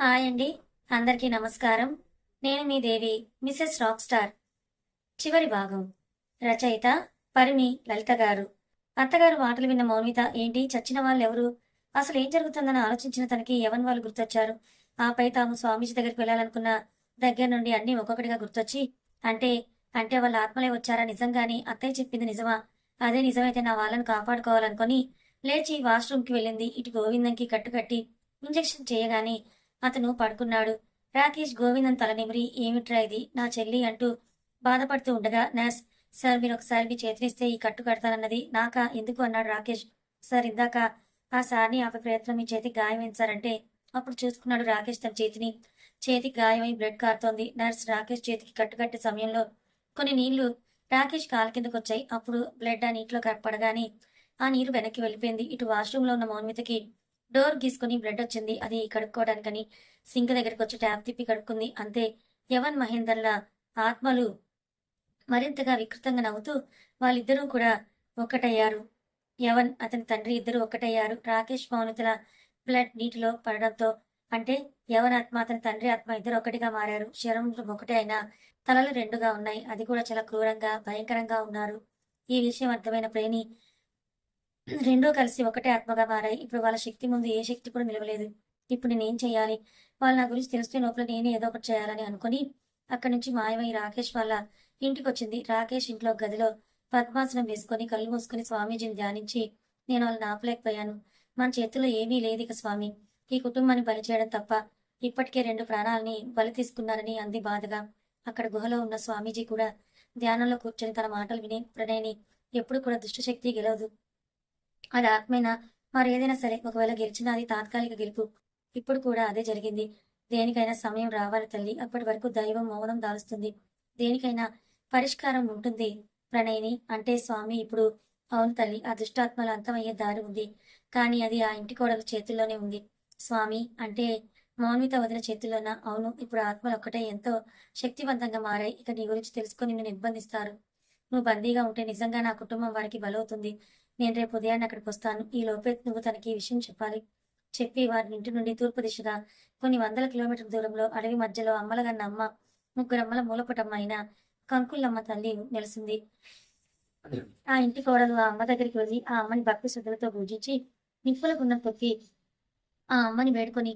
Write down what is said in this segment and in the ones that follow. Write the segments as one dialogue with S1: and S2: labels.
S1: Hi అండి. అందరికీ నమస్కారం. నేను మీ దేవి మిసెస్ రాక్ స్టార్. చివరి భాగం. రచయిత పరిమి లలిత గారు. అత్తగారు మాటలు విన్న మౌనిత ఏంటి చచ్చిన వాళ్ళెవరు? అసలేం జరుగుతుందని ఆలోచించిన తనకి యవన్ వాళ్ళు గుర్తొచ్చారు. ఆపై తాము స్వామీజీ దగ్గరికి వెళ్ళాలనుకున్న దగ్గర నుండి అన్నీ ఒక్కొక్కటిగా గుర్తొచ్చి అంటే అంటే వాళ్ళ ఆత్మలే వచ్చారా నిజంగాని అత్తయ్య చెప్పింది నిజమా? అదే నిజమైతే నా వాళ్ళని కాపాడుకోవాలనుకొని లేచి వాష్రూమ్‌కి వెళ్ళింది. ఇటు గోవిందంకి కట్టుకట్టి ఇంజెక్షన్ చేయగానే అతను పడుకున్నాడు. రాకేష్ గోవిందం తల నిమిరి ఏమిట్రా ఇది నా చెల్లి అంటూ బాధపడుతూ ఉండగా నర్స్ సార్ మీరొకసారి మీ చేతినిస్తే ఈ కట్టు కడతానన్నది నాకా ఎందుకు అన్నాడు రాకేష్. సార్ ఇందాక ఆ సార్‌ని ఆపే ప్రయత్నం మీ చేతికి గాయమైంది సార్ అంటే అప్పుడు చూసుకున్నాడు రాకేష్ తన చేతిని. చేతికి గాయమై బ్లడ్ కారుతోంది. నర్స్ రాకేష్ చేతికి కట్టు కట్టే సమయంలో కొన్ని నీళ్లు రాకేష్ కాళ్ళ కిందకొచ్చాయి. అప్పుడు బ్లడ్ ఆ నీటిలో పడగానే ఆ నీరు వెనక్కి వెళ్ళిపోయింది. ఇటు వాష్‌రూమ్‌లో ఉన్న మౌనితకి డోర్ గీసుకొని బ్లడ్ వచ్చింది. అది కడుక్కోవడానికని సింక్ దగ్గరకొచ్చి ట్యాప్ తిప్పి కడుక్కుంది. అంతే యవన్ మహేందర్‌ల ఆత్మలు మరింతగా వికృతంగా నవ్వుతూ వాళ్ళిద్దరూ కూడా ఒక్కటయ్యారు. యవన్, అతని తండ్రి ఇద్దరూ ఒక్కటయ్యారు. రాకేష్, మౌనితల బ్లడ్ నీటిలో పడడంతో అంటే యవన్ ఆత్మ, అతని తండ్రి ఆత్మ ఇద్దరు ఒకటిగా మారారు. శరీరం ఒకటే అయినా తలలు రెండుగా ఉన్నాయి. అది కూడా చాలా క్రూరంగా, భయంకరంగా ఉన్నారు. ఈ విషయం అర్థమైన ప్రేణి రెండూ కలిసి ఒకటే ఆత్మగా మారాయి. ఇప్పుడు వాళ్ళ శక్తి ముందు ఏ శక్తి కూడా నిలవలేదు. ఇప్పుడు నేనేం చేయాలి? వాళ్ళు నా గురించి తెలిస్తే లోపల నేనే ఏదో ఒకటి చేయాలని అనుకుని అక్కడి నుంచి మాయమై రాకేష్ వాళ్ళ ఇంటికొచ్చింది. రాకేష్ ఇంట్లో గదిలో పద్మాసనం వేసుకొని కళ్ళు మూసుకొని స్వామీజీని ధ్యానించి నేను వాళ్ళని ఆపలేకపోయాను. మన చేతిలో ఏమీ లేదు ఇక స్వామి. ఈ కుటుంబాన్ని బలి చేయడం తప్ప. ఇప్పటికే 2 ప్రాణాలని బలి తీసుకున్నారని అంది బాధగా. అక్కడ గుహలో ఉన్న స్వామీజీ కూడా ధ్యానంలో కూర్చొని తన మాటలు విని ప్రణయ్‌ని ఎప్పుడు కూడా దుష్టశక్తి గెలవదు. అది ఆత్మైనా మరేదైనా సరే ఒకవేళ గెలిచినా అది తాత్కాలిక గెలుపు. ఇప్పుడు కూడా అదే జరిగింది. దేనికైనా సమయం రావాలి తల్లి. అప్పటి వరకు దైవం మౌనం దాలుస్తుంది. దేనికైనా పరిష్కారం ఉంటుంది ప్రణయిని అంటే స్వామి ఇప్పుడు అవును తల్లి ఆ దుష్టాత్మల అంతమయ్యే దారి ఉంది. కానీ అది ఆ ఇంటి కోడల చేతుల్లోనే ఉంది. స్వామి అంటే మౌన్విత వదిన చేతుల్లోన అవును ఇప్పుడు ఆత్మలు ఒక్కటే ఎంతో శక్తివంతంగా మారాయి. ఇక నీ గురించి తెలుసుకొని నిన్ను నిర్బంధిస్తారు. నువ్వు బందీగా ఉంటే నిజంగా నా కుటుంబం వారికి బలవుతుంది. నేను రేపు ఉదయాన్నే అక్కడికొస్తాను. ఈలోపే నువ్వు తనకి ఈ విషయం చెప్పాలి. చెప్పి వారి ఇంటి నుండి తూర్పు దిశగా కొన్ని వందల కిలోమీటర్ల దూరంలో అడవి మధ్యలో అమ్మలగన్న అమ్మ, ముగ్గురమ్మల మూలపుటమ్మ అయిన కంకులమ్మ తల్లి నెలసింది. ఆ ఇంటి కోడలు ఆ అమ్మ దగ్గరికి వెళ్ళి ఆ అమ్మని భక్తి శ్రద్ధలతో పూజించి నిప్పుల గుండం తొక్కి ఆ అమ్మని వేడుకొని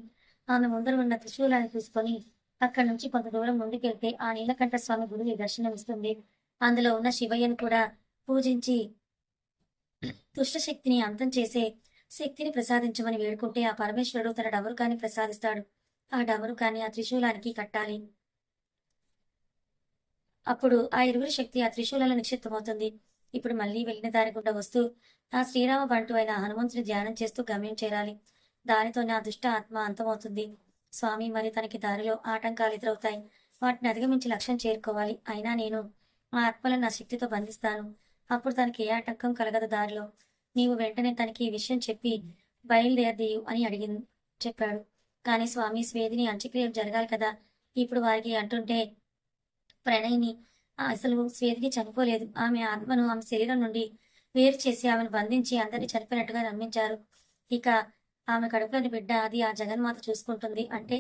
S1: ఆమె ముందర ఉన్న త్రిశూలాన్ని తీసుకొని అక్కడి నుంచి కొంత దూరం ముందుకెళ్తే ఆ నీలకంఠ స్వామి గుడి దర్శనమిస్తుంది. అందులో ఉన్న శివయ్యను కూడా పూజించి దుష్ట శక్తిని అంతం చేసే శక్తిని ప్రసాదించమని వేడుకుంటే ఆ పరమేశ్వరుడు తన డమరుకాన్ని ప్రసాదిస్తాడు. ఆ డమరుకాన్ని ఆ త్రిశూలానికి కట్టాలి. అప్పుడు ఆ ఇరువురి శక్తి ఆ త్రిశూలంలో నిక్షిప్తమవుతుంది. ఇప్పుడు మళ్ళీ వెళ్ళిన దారి గుండా వస్తూ ఆ శ్రీరామ బంటు అయిన హనుమంతుని ధ్యానం చేస్తూ గమ్యం చేరాలి. దానితోనే ఆ దుష్ట ఆత్మ అంతమవుతుంది. స్వామి మరి తనకి దారిలో ఆటంకాలు ఎదురవుతాయి. వాటిని అధిగమించి లక్ష్యం చేరుకోవాలి. అయినా నేను ఆ ఆత్మలను నా శక్తితో బంధిస్తాను. అప్పుడు తనకి ఏ ఆటంకం కలగదు దారిలో. నీవు వెంటనే తనకి ఈ విషయం చెప్పి బయలుదేరదీయు అని చెప్పాడు. కానీ స్వామి స్వేదిని అంత్యక్రియలు జరగాలి కదా. ఇప్పుడు వారికి అంటుంటే ప్రణయ్‌ని అసలు స్వేదికి చనిపోలేదు. ఆమె ఆత్మను ఆమె శరీరం నుండి వేరు చేసి ఆమెను బంధించి అందరిని చనిపోయినట్టుగా నమ్మించారు. ఇక ఆమె కడుపులోని బిడ్డ అది ఆ జగన్మాత చూసుకుంటుంది. అంటే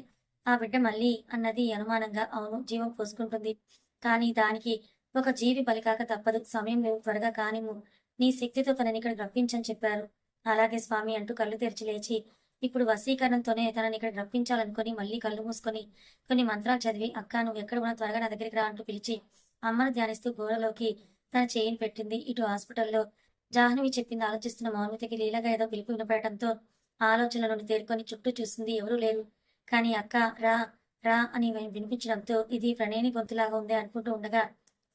S1: ఆ బిడ్డ మళ్ళీ అన్నది అనుమానంగా అవును జీవం పోసుకుంటుంది. కానీ దానికి ఒక జీవి బలికాక తప్పదు. సమయం లేవు త్వరగా కానిమ్ము. నీ శక్తితో తనని ఇక్కడికి రప్పించని చెప్పారు. అలాగే స్వామి అంటూ కళ్ళు తెరిచి లేచి ఇప్పుడు వశీకరణంతోనే తనని ఇక్కడికి రప్పించాలనుకొని మళ్ళీ కళ్ళు మూసుకొని కొన్ని మంత్రాలు చదివి అక్క నువ్వు ఎక్కడ ఉన్నా త్వరగా నా దగ్గరికి రా అంటూ పిలిచి అమ్మను ధ్యానిస్తూ గోడలోకి తన చేయిని పెట్టింది. ఇటు హాస్పిటల్లో జాహ్నవి చెప్పింది ఆలోచిస్తున్న మౌనతికి లీలగా ఏదో పిలుపు వినపడటంతో ఆలోచనల నుండి తేరుకొని చుట్టూ చూసింది. ఎవరూ లేరు. కానీ అక్క రా రా అని వినిపించడంతో ఇది ప్రణయని గొంతులాగా ఉంది అనుకుంటూ ఉండగా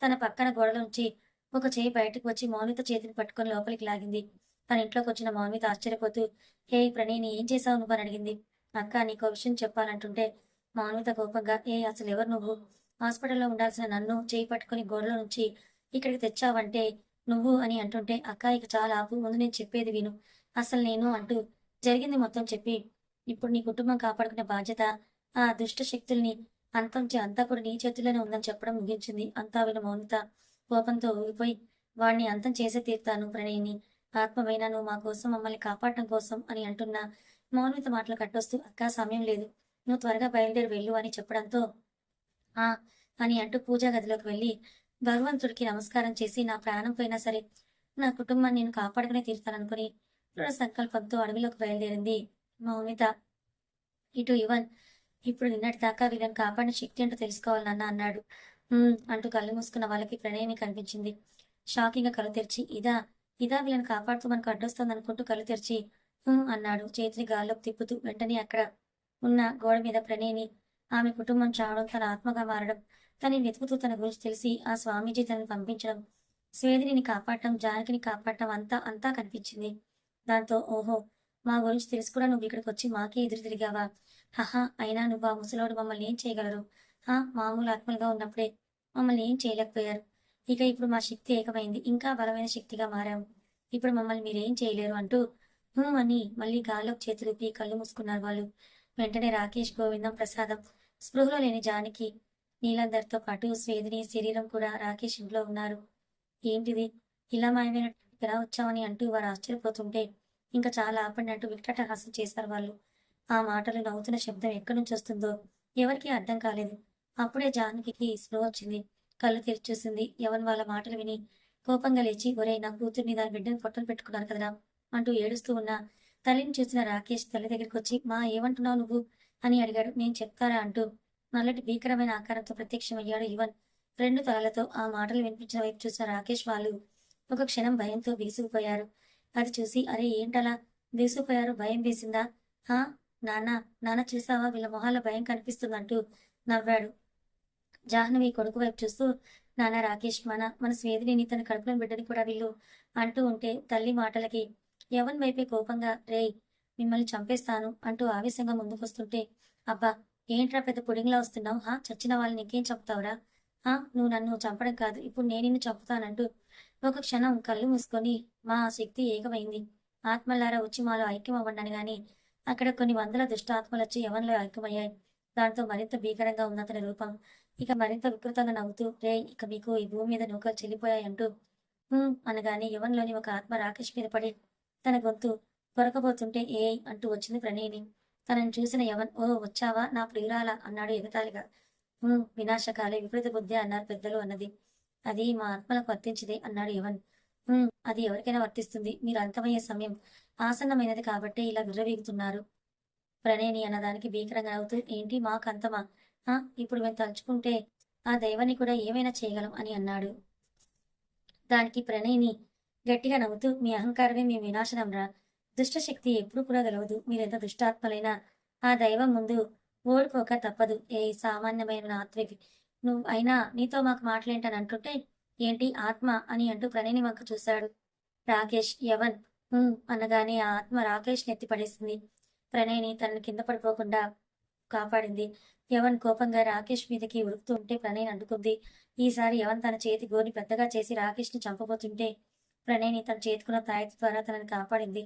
S1: తన పక్కన గోడల నుంచి ఒక చేయి బయటకు వచ్చి మౌనిత చేతిని పట్టుకొని లోపలికి లాగింది. తన ఇంట్లోకి వచ్చిన మౌనిత ఆశ్చర్యపోతూ హే ప్రణయ్ని ఏం చేశావు నువ్వు అని అడిగింది. అక్క నీకో విషయం చెప్పాలంటుంటే మౌనిత కోపంగా ఏ అసలు ఎవరు నువ్వు? హాస్పిటల్లో ఉండాల్సిన నన్ను చేయి పట్టుకొని గోడలో నుంచి ఇక్కడికి తెచ్చావంటే నువ్వు అని అంటుంటే అక్క ఇక చాలా ఆపు ముందు నేను చెప్పేది విను. అసలు నేను అంటూ జరిగింది మొత్తం చెప్పి ఇప్పుడు నీ కుటుంబం కాపాడుకునే బాధ్యత ఆ దుష్ట శక్తుల్ని అంతా కూడా నీ చేతుల్లోనే ఉందని చెప్పడం ముగించింది. అంతా విన మౌనిత కోపంతో ఊగిపోయి వాణ్ణి అంతం చేసే తీరుతాను ప్రణయిని. ఆత్మమైన నువ్వు మా కోసం మమ్మల్ని కాపాడటం కోసం అని అంటున్నా మౌనిత మాటలు కట్టొస్తూ అక్క సమయం లేదు, నువ్వు త్వరగా బయలుదేరి వెళ్ళు అని చెప్పడంతో ఆ అని అంటూ పూజా గదిలోకి వెళ్ళి భగవంతుడికి నమస్కారం చేసి నా ప్రాణం పోయినా సరే నా కుటుంబాన్ని నేను కాపాడుకునే తీరుతాననుకుని దృఢ సంకల్పంతో అడవిలోకి బయలుదేరింది మౌనిత. ఇటు యువన్ ఇప్పుడు నిన్నటి దాకా వీళ్ళని కాపాడిన శక్తి ఏంటో తెలుసుకోవాలి నాన్న అన్నాడు. అంటూ కళ్ళు మూసుకున్న వాళ్ళకి ప్రణయని కనిపించింది. షాకింగ్ గా కళ్ళు తెరిచి ఇదా వీళ్ళని కాపాడుతూ మనకు అడ్డొస్తుంది అనుకుంటూ కళ్ళు తెరిచి అన్నాడు చేతిని గాల్లోకి తిప్పుతూ. వెంటనే అక్కడ ఉన్న గోడ మీద ప్రణయని, ఆమె కుటుంబం చావడం, తన ఆత్మగా మారడం, తనని వెతుకుతూ తన గురించి తెలిసి ఆ స్వామీజీ తనని పంపించడం, స్వేదిని కాపాడటం, జానకిని కాపాడటం అంతా కనిపించింది. దాంతో ఓహో, మా గురించి తెలిసి కూడా నువ్వు ఇక్కడికి వచ్చి మాకే ఎదురు తిరిగావా? హహా, అయినా నువ్వు ఆ ముసలోడు మమ్మల్ని ఏం చేయగలరు? మామూలు ఆత్మలుగా ఉన్నప్పుడే మమ్మల్ని ఏం చేయలేకపోయారు. ఇక ఇప్పుడు మా శక్తి ఏకమైంది, ఇంకా బలమైన శక్తిగా మారాము. ఇప్పుడు మమ్మల్ని మీరేం చేయలేరు అంటూ అని మళ్ళీ గాల్లోకి చేతులుపి కళ్ళు మూసుకున్నారు వాళ్ళు. వెంటనే రాకేష్, గోవిందం, ప్రసాదం, స్పృహలో లేని జానకి, నీలందరితో పాటు స్వేదిని శరీరం కూడా రాకేష్ ఇంట్లో ఉన్నారు. ఏంటిది ఇలా మాయమైనట్టు ఎలా వచ్చామని అంటూ వారు ఆశ్చర్యపోతుంటే ఇంకా చాలా ఆపడినట్టు వికటహాసం చేశారు వాళ్ళు. ఆ మాటలు, నవ్వుతున్న శబ్దం ఎక్కడి నుంచి వస్తుందో ఎవరికీ అర్థం కాలేదు. అప్పుడే జానకి స్పృహ వచ్చింది. కళ్ళు తెరిచి చూసింది. యవన్ వాళ్ళ మాటలు విని కోపంగా లేచి, ఒరే నా కూతుర్ని దాని బిడ్డని పొట్టలు పెట్టుకున్నారు కదరా అంటూ ఏడుస్తూ ఉన్న తల్లిని చూసిన రాకేష్ తల్లి దగ్గరికి వచ్చి, మా ఏమంటున్నావు నువ్వు అని అడిగాడు. నేను చెప్తారా అంటూ నల్లటి భీకరమైన ఆకారంతో ప్రత్యక్షమయ్యాడు యువన్. రెండు తలలతో ఆ మాటలు వినిపించిన వైపు చూసిన రాకేష్ వాళ్ళు ఒక క్షణం భయంతో బిగుసుకుపోయారు. అది చూసి, అరే ఏంటలా బిగుసుకుపోయారు, భయం వేసిందా? హా నాన్న, నాన్న చూసావా వీళ్ళ మొహాల్లో భయం కనిపిస్తుందంటూ నవ్వాడు. జాహ్నవి కొడుకు వైపు చూస్తూ, నాన్న రాకేష్, మన స్వేదిని తన కడుపులో బిడ్డని కూడా వీళ్ళు అంటూ ఉంటే తల్లి మాటలకి యవన్ వైపే కోపంగా, రేయ్ మిమ్మల్ని చంపేస్తాను అంటూ ఆవేశంగా ముందుకొస్తుంటే, అబ్బా ఏంట్రా పెద్ద పుడింగ్లా వస్తున్నావు? చచ్చిన వాళ్ళని ఇంకేం చంపుతావురా? నువ్వు నన్ను చంపడం కాదు, ఇప్పుడు నేను నిన్ను చంపుతానంటూ ఒక క్షణం కళ్ళు మూసుకొని, మా శక్తి ఏకమైంది, ఆత్మలారా వచ్చి మాలో ఐక్యం అవ్వండి గాని అక్కడ కొన్ని వందల దుష్ట ఆత్మలు వచ్చి యవన్లో ఐక్యమయ్యాయి. దాంతో మరింత భీకరంగా ఉన్న అతని రూపం. ఇక మరింత వికృతంగా నవ్వుతూ, రే ఇక మీకు ఈ భూమి మీద నూకలు చెల్లిపోయాయంటూ అనగానే యవన్లోని ఒక ఆత్మ రాకేష్ మీద పడి తన గొంతు కొరకబోతుంటే అంటూ వచ్చింది ప్రణయిని. తనని చూసిన యవన్, ఓ వచ్చావా నా ప్రియురాల అన్నాడు ఎగతాళిగా. వినాశకాలే విపరీత బుద్ధి అన్నారు పెద్దలు అన్నది. అది మా ఆత్మలకు వర్తించిదే అన్నాడు యవన్. అది ఎవరికైనా వర్తిస్తుంది, మీరు అంతమయ్యే సమయం ఆసన్నమైనది కాబట్టే ఇలా విర్రవీగుతున్నారు. ప్రణయిని అన్నదానికి భీకరంగా నవ్వుతూ, ఏంటి మాకు అంతమా? ఇప్పుడు మేము తలుచుకుంటే ఆ దైవాన్ని కూడా ఏమైనా చేయగలం అని అన్నాడు. దానికి ప్రణయిని గట్టిగా నవ్వుతూ, మీ అహంకారమే మీ వినాశనం రా, దుష్టశక్తి ఎప్పుడు కూడా గెలవదు, మీరెంత దుష్టాత్మలైనా ఆ దైవం ముందు ఓడిపోక తప్పదు. సామాన్యమైన ఆత్మవి నువ్వు అయినా నీతో మాకు మాటలేంటని అంటుంటే, ఏంటి ఆత్మ అని అంటూ ప్రణయిని వంక చూశాడు రాకేష్. యవన్ అనగానే ఆ ఆత్మ రాకేష్ నెత్తి పడేసింది. ప్రణయిని తనని కింద పడిపోకుండా కాపాడింది. యవన్ కోపంగా రాకేష్ మీదకి ఉరుకుతూ ఉంటే ప్రణయిని అడ్డుకుంది. ఈసారి యవన్ తన చేతి గోని పెద్దగా చేసి రాకేష్ ని చంపబోతుంటే ప్రణయిని తన చేతుకున్న తాయెత్తు ద్వారా తనని కాపాడింది.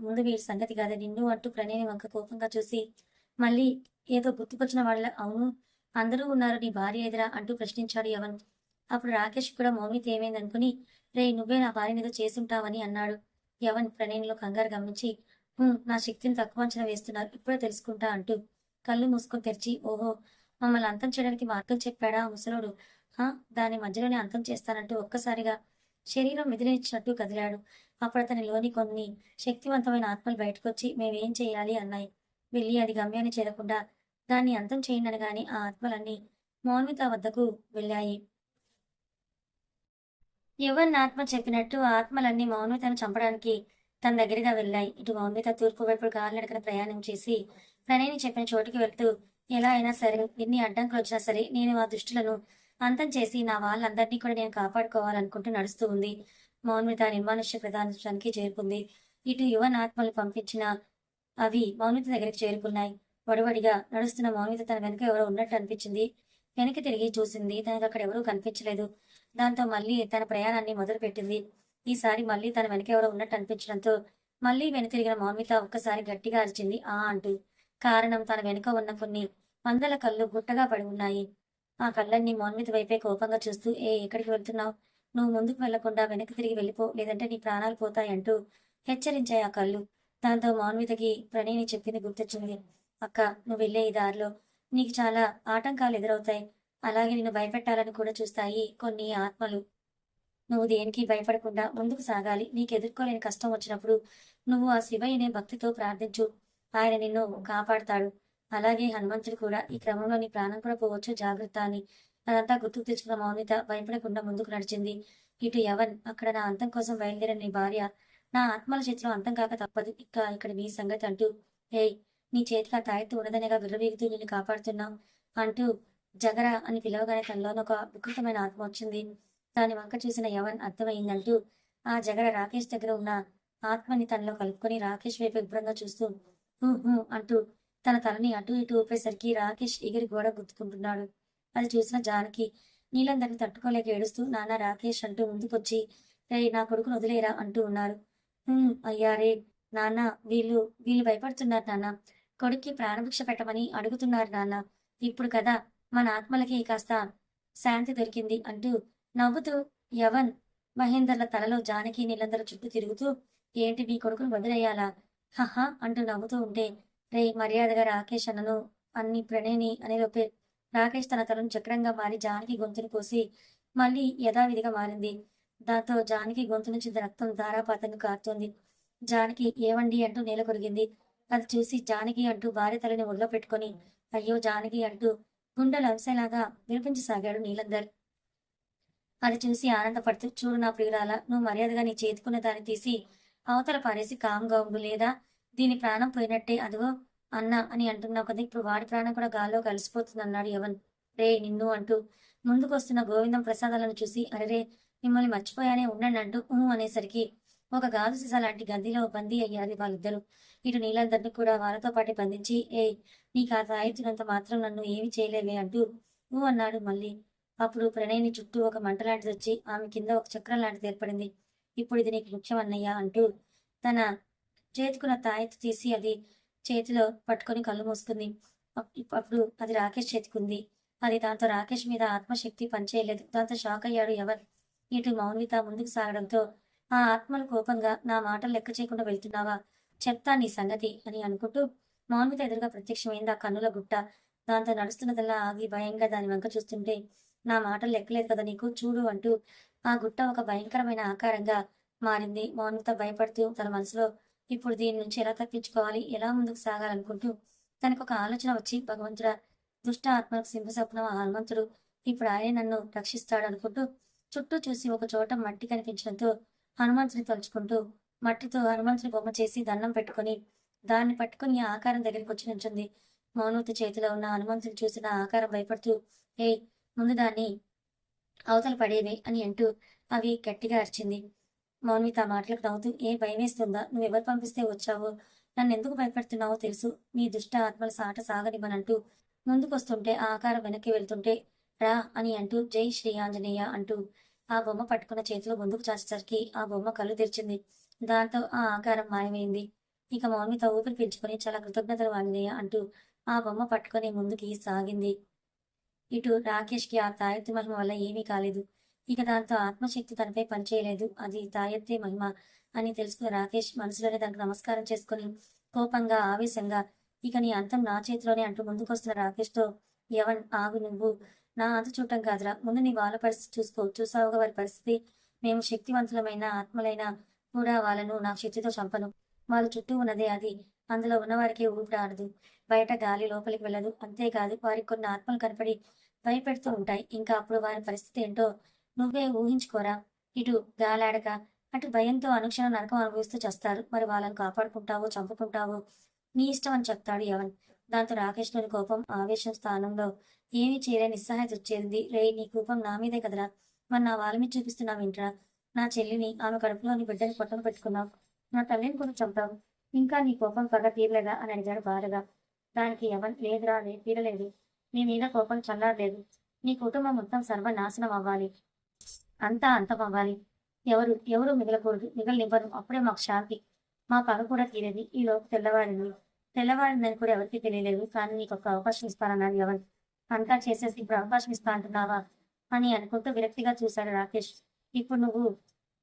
S1: ముందు వీడి సంగతి కాదు నిన్ను అంటూ ప్రణయిని వంక కోపంగా చూసి మళ్ళీ ఏదో గుర్తుకొచ్చిన వాళ్ళ, అవును అందరూ ఉన్నారు, నీ భార్య ఎదురా అంటూ ప్రశ్నించాడు యవన్. అప్పుడు రాకేష్ కూడా మౌనిత ఏమైందనుకుని, రే నువ్వే నా భార్యని ఏదో చేసుంటావని అన్నాడు. యవన్ ప్రణయినిలో కంగారు గమనించి, నా శక్తిని తక్కువ అంచనా వేస్తున్నారు, ఇప్పుడే తెలుసుకుంటా అంటూ కళ్ళు మూసుకొని తెరిచి, ఓహో మమ్మల్ని అంతం చేయడానికి మార్గం చెప్పాడా ముసలోడు? దాని మధ్యలోనే అంతం చేస్తానంటూ ఒక్కసారిగా శరీరం విదిలించినట్టు కదిలాడు. అప్పుడు అతనిలోని కొన్ని శక్తివంతమైన ఆత్మలు బయటకొచ్చి, మేమేం చేయాలి అన్నాయి. వెళ్ళి అది గమ్యాన్ని చేరకుండా దాన్ని అంతం చేయండి అనగాని ఆ ఆత్మలన్నీ మౌన్విత వద్దకు వెళ్ళాయి. యువన్ ఆత్మ చెప్పినట్టు ఆ ఆత్మలన్నీ మౌన్వితను చంపడానికి తన దగ్గరగా వెళ్ళాయి. ఇటు మౌన్విత తూర్పు వైపు కాలినడకన ప్రయాణం చేసి ప్రణయిని చెప్పిన చోటుకి వెళ్తూ, ఎలా అయినా సరే ఎన్ని అడ్డంకులు వచ్చినా సరే నేను ఆ దుష్టులను అంతం చేసి నా వాళ్ళందరినీ కూడా నేను కాపాడుకోవాలనుకుంటూ నడుస్తూ ఉంది. మౌన్విత నిర్మానుష్య ప్రధానానికి చేరుకుంది. ఇటు యువన్ ఆత్మలు పంపించిన అవి మౌనిత దగ్గరికి చేరుకున్నాయి. వడివడిగా నడుస్తున్న మౌనిత తన వెనుక ఎవరో ఉన్నట్టు అనిపించింది. వెనక్కి తిరిగి చూసింది. తనకు అక్కడ ఎవరూ కనిపించలేదు. దాంతో మళ్ళీ తన ప్రయాణాన్ని మొదలుపెట్టింది. ఈసారి మళ్ళీ తన వెనక ఎవరో ఉన్నట్టు అనిపించడంతో మళ్ళీ వెనుతిరిగిన మౌనిత ఒక్కసారి గట్టిగా అరిచింది అంటూ. కారణం తన వెనుక ఉన్న కొన్ని వందల కళ్ళు గుట్టగా పడి ఉన్నాయి. ఆ కళ్ళన్నీ మౌనిత వైపే కోపంగా చూస్తూ, ఎక్కడికి వెళ్తున్నావు? నువ్వు ముందుకు వెళ్లకుండా వెనక్కి తిరిగి వెళ్ళిపో, లేదంటే నీ ప్రాణాలు పోతాయంటూ హెచ్చరించాయి ఆ కళ్ళు. దాంతో మౌన్వితకి ప్రణయ్ని చెప్పింది గుర్తొచ్చింది. అక్క, నువ్వు వెళ్ళే ఈ దారిలో నీకు చాలా ఆటంకాలు ఎదురవుతాయి. అలాగే నిన్ను భయపెట్టాలని కూడా చూస్తాయి కొన్ని ఆత్మలు. నువ్వు దేనికి భయపడకుండా ముందుకు సాగాలి. నీకు ఎదుర్కోలేని కష్టం వచ్చినప్పుడు నువ్వు ఆ శివయ్యనే భక్తితో ప్రార్థించు. ఆయన నిన్ను కాపాడతాడు. అలాగే హనుమంతుడు కూడా ఈ క్రమంలో నీ ప్రాణం కూడా పోవచ్చు, జాగ్రత్త అని. అదంతా గుర్తుకు తెచ్చుకున్న మౌనిత భయపడకుండా ముందుకు నడిచింది. ఇటు యవన్ అక్కడ నా అంతం కోసం బయలుదేరిన నీ భార్య నా ఆత్మల చేతిలో అంతం కాక తప్పదు. ఇక్కడ నీ సంగతి అంటూ, ఏయ్, నీ చేతికి ఆ తాయెత్తు ఉన్నదనేగా విర్రవీగుతూ నిన్ను కాపాడుతున్నావు అంటూ జగర అని పిలవగానే తనలోని ఒక వికృతమైన ఆత్మ వచ్చింది. దాని వంక చూసిన యవన్ అర్థమైందంటూ ఆ జగడ రాకేష్ దగ్గర ఉన్న ఆత్మని తనలో కలుపుకొని రాకేష్ వైపు విభ్రంగా చూస్తూ హూ హూ అంటూ తన తలని అటు ఇటు ఊపేసరికి రాకేష్ ఎగిరి గోడ గుద్దుకుంటున్నాడు. అది చూసిన జానకి నీలందరిని తట్టుకోలేక ఏడుస్తూ నాన్న రాకేష్ అంటూ ముందుకొచ్చి రేయ్, నా కొడుకును వదిలేరా అంటూ ఉన్నారు. అయ్యారే నాన్న, వీళ్ళు భయపడుతున్నారు నాన్న. కొడుక్కి ప్రాణభిక్ష పెట్టమని అడుగుతున్నారు నాన్న. ఇప్పుడు కదా మన ఆత్మలకి కాస్త శాంతి దొరికింది అంటూ నవ్వుతూ యవన్ మహేందర్ల తలలో జానకి నీళ్ళందరూ చుట్టూ తిరుగుతూ ఏంటి మీ కొడుకును వదిలేయాలా హహా అంటూ నవ్వుతూ ఉంటే రే మర్యాదగా రాకేష్ అన్నను అన్ని ప్రణయని అనేలోపే రాకేష్ తన తలను చక్రంగా మారి జానకి గొంతును కోసి మళ్ళీ యథావిధిగా మారింది. దాంతో జానకి గొంతు నుంచి రక్తం ధారాపాతంగా కారుతోంది. జానకి ఏవండి అంటూ నేల కొరిగింది. అది చూసి జానకి అంటూ భార్య తలని ఒళ్ళో పెట్టుకొని అయ్యో జానకి అంటూ గుండెలు అవిసేలాగా వినిపించసాగాడు నీలందర్. అది చూసి ఆనందపడుతూ చూడు నా ప్రియురాల, నువ్వు మర్యాదగా నీ చేతుకున్న దాన్ని తీసి అవతల పారేసి కామ్గా ఉండు, లేదా దీని ప్రాణం పోయినట్టే అదిగో అన్నా అని అంటున్నావు కదా, ఇప్పుడు వాడి ప్రాణం కూడా గాల్లో కలిసిపోతుంది అన్నాడు యవన్. రే నిన్ను అంటూ ముందుకొస్తున్న గోవిందం ప్రసాదాలను చూసి అరెరే మిమ్మల్ని మర్చిపోయానే ఉండండి అంటూ అనేసరికి ఒక గాజు సీసా లాంటి గదిలో బందీ అయ్యారు వాళ్ళిద్దరూ. ఇటు నీలందరినీ కూడా వాళ్ళతో పాటు బంధించి నీకు ఆ తాయెత్తునంత మాత్రం నన్ను ఏమి చేయలేవే అంటూ అన్నాడు మళ్ళీ. అప్పుడు ప్రణయ్ని చుట్టూ ఒక మంట లాంటిది వచ్చి ఆమె కింద ఒక చక్రం లాంటిది ఏర్పడింది. ఇప్పుడు ఇది నీకు ముఖ్యం అన్నయ్య అంటూ తన చేతికున్న తాయెత్తు తీసి అది చేతిలో పట్టుకొని కళ్ళు మూసుకుంది. అప్పుడు అది రాకేష్ చేతికుంది. అది దాంతో రాకేష్ మీద ఆత్మశక్తి పనిచేయలేదు. దాంతో షాక్ అయ్యాడు ఎవరు. ఇటు మౌన్విత ముందుకు సాగడంతో ఆ ఆత్మలు కోపంగా నా మాటలు లెక్క చేయకుండా వెళ్తున్నావా, చెప్తా నీ సంగతి అని అనుకుంటూ మౌన్విత ఎదురుగా ప్రత్యక్షమైంది ఆ కన్నుల గుట్ట. దాంతో నడుస్తున్నదల్లా ఆగి భయంగా దాని వంక చూస్తుంటే నా మాటలు లెక్కలేదు కదా నీకు, చూడు అంటూ ఆ గుట్ట ఒక భయంకరమైన ఆకారంగా మారింది. మౌనిత భయపడుతూ తన మనసులో ఇప్పుడు దీని నుంచి ఎలా తప్పించుకోవాలి, ఎలా ముందుకు సాగాలనుకుంటూ తనకు ఒక ఆలోచన వచ్చి భగవంతుడా, దుష్ట ఆత్మలకు సింహస్వప్నం ఆ హనుమంతుడు, ఇప్పుడు ఆయన నన్ను రక్షిస్తాడు అనుకుంటూ చుట్టూ చూసి ఒక చోట మట్టి కనిపించడంతో హనుమంతుని తలుచుకుంటూ మట్టితో హనుమంతుని బొమ్మ చేసి దండం పెట్టుకొని దాన్ని పట్టుకుని ఆ ఆకారం దగ్గరికి వచ్చి నించుంది. మౌనూతి చేతిలో ఉన్న హనుమంతుని చూసిన ఆకారం భయపడుతూ ముందు దాన్ని అవతల పడేవే అని అంటూ అవి గట్టిగా అరిచింది. మౌన్విత మాటలకు నవ్వుతూ భయం వేస్తుందా, నువ్వెవరు పంపిస్తే వచ్చావో, నన్ను ఎందుకు భయపెడుతున్నావో తెలుసు, నీ దుష్ట ఆత్మల సాట సాగనివ్వనంటూ ముందుకొస్తుంటే ఆ ఆకారం వెనక్కి వెళ్తుంటే రా అని అంటూ జై శ్రీ ఆంజనేయ అంటూ ఆ బొమ్మ పట్టుకున్న చేతిలో ముందుకు చాచేసరికి ఆ బొమ్మ కళ్ళు తెరిచింది. దాంతో ఆ ఆకారం మాయమైంది. ఇక మౌన్విత ఊపిరి పీల్చుకొని చాలా కృతజ్ఞతలు ఆంజనేయ అంటూ ఆ బొమ్మ పట్టుకొని ముందుకి సాగింది. ఇటు రాకేష్ కి ఆ తాయెత్తు మహిమ వల్ల ఏమీ కాలేదు. ఇక దాంతో ఆత్మశక్తి తనపై పనిచేయలేదు, అది తాయెత్తే మహిమ అని తెలుసుకున్న రాకేష్ మనసులోనే దానికి నమస్కారం చేసుకుని కోపంగా ఆవేశంగా ఇక నీ అంతం నా చేతిలోనే అంటూ ముందుకొస్తున్న రాకేష్ తో యవన్ ఆగు, నువ్వు నా అంత చూడటం కాదురా, ముందు నీ వాళ్ళ పరిస్థితి చూసుకో, చూసావుగా వారి పరిస్థితి, మేము శక్తివంతులమైన ఆత్మలైనా కూడా వాళ్ళను నా శక్తితో చంపను, వాళ్ళ చుట్టూ ఉన్నదే అది, అందులో ఉన్నవారికి ఊపిరాడదు, బయట గాలి లోపలికి వెళ్ళదు, అంతేకాదు వారికి కొన్ని ఆత్మలు కనపడి భయపెడుతూ ఉంటాయి, ఇంకా అప్పుడు వారి పరిస్థితి ఏంటో నువ్వే ఊహించుకోరా, ఇటు గాలాడక అటు భయంతో అనుక్షణం నరకం అనుభవిస్తూ చేస్తారు, మరి వాళ్ళని కాపాడుకుంటావో చంపుకుంటావో నీ ఇష్టం అని చెప్తాడు యవన్. దాంతో రాకేష్ లోని కోపం ఆవేశం స్థానంలో ఏమీ చేయలేని నిస్సహాయత వచ్చేది. రే నీ కోపం నా మీదే కదరా, మరి నా వాళ్ళ మీద చూపిస్తున్నావు ఏంట్రా, నా చెల్లిని ఆమె కడుపులోని బిడ్డని పొట్టన పెట్టుకున్నావు, నా తల్లిని కూడా చంపావు, ఇంకా నీ కోపం పగ తీరలేదా అని అడిగాడు బాధగా. దానికి యవన్ లేదురా, తీరలేదు, నీ మీద కోపం చల్లారలేదు, నీ కుటుంబం మొత్తం సర్వనాశనం అవ్వాలి, అంతా అంతం అవ్వాలి, ఎవరు ఎవరు మిగలకూడదు, మిగలనివ్వరు, అప్పుడే మాకు శాంతి, మా పగ కూడా తీరేది, ఈ లోపు తెల్లవారిందని కూడా ఎవరికి తెలియలేదు, కానీ నీకు ఒక అవకాశం ఇస్తానన్నాడు యవన్. అంతా చేసేసి ఇప్పుడు అవకాశం ఇస్తా అంటున్నావా అని అనుకుంటూ విరక్తిగా చూశాడు రాకేష్. ఇప్పుడు నువ్వు